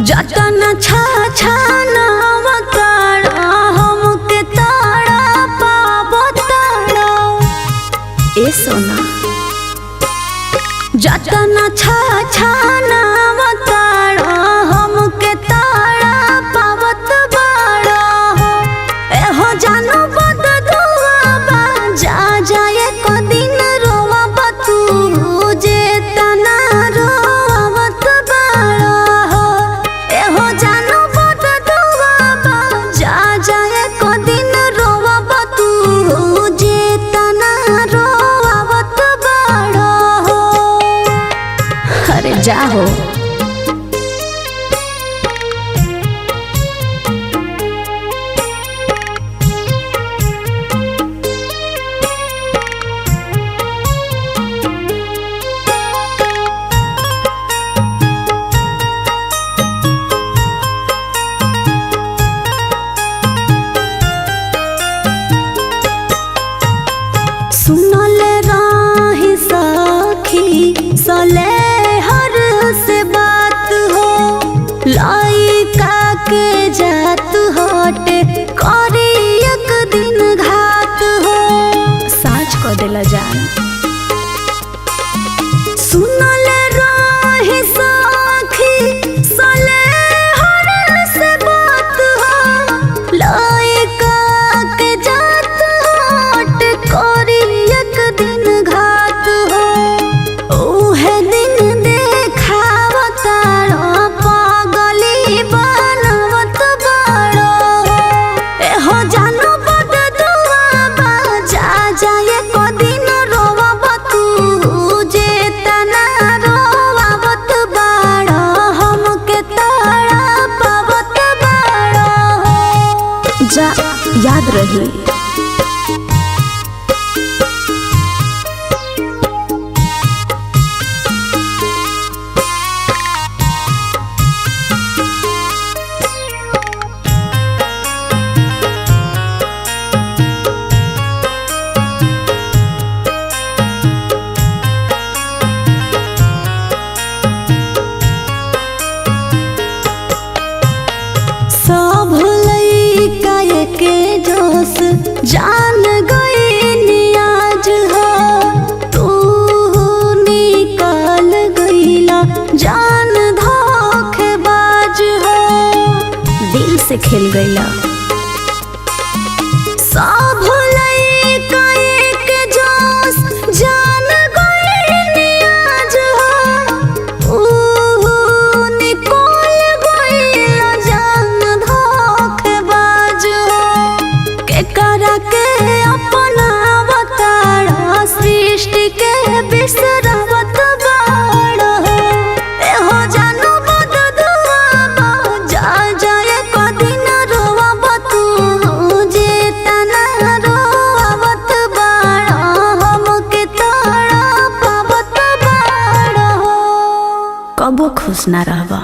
जतन छाछानावताड़ा हमके ताड़ा पावताड़ा ए सोना। जतन छाछानावताड़ा हमके ताड़ा पावत बाड़ा एहो जानो बद दुआ बा जा जाए को दिन रोवा बतू जे तना रोवत बाड़ा एहो जानो बद दुआ बा जा जाए को दिन रोवा बतू जे तना रोवत बाड़ा अरे जाहो। सुनले राही सखी सले हर से बात हो लाइका के जात हटे करी एक दिन घात हो साँच को दिला जान। सुनले राही सखी सले हर से बात हो लाइका के जात हटे करी एक दिन घात हो उहे दिन देखावताड़ो पागली बनवत बाड़ो एहो जानो बद दुआ बा जा जाए को दिन रोवत तू जे तना रोवत बाड़ो हमके ताड़ा पावत बाड़ो जा याद रही। सब लइका के जोश जान गई आज हो तू निकल गईला जान धोखेबाज हो दिल से खेल गईला। सब लइका के जोश जान गई आज हो निकल गईला जान धोखेबाज हो के करा के अपना अवतारा सृष्टि के बिसरावत बाड़ा एहो जानो बद दुआ बा जा जाए को दिन रोवत तू जे तना रोवत बाड़ा हमके ताड़ा पावत बाड़ा कबो खुश ना रहबा।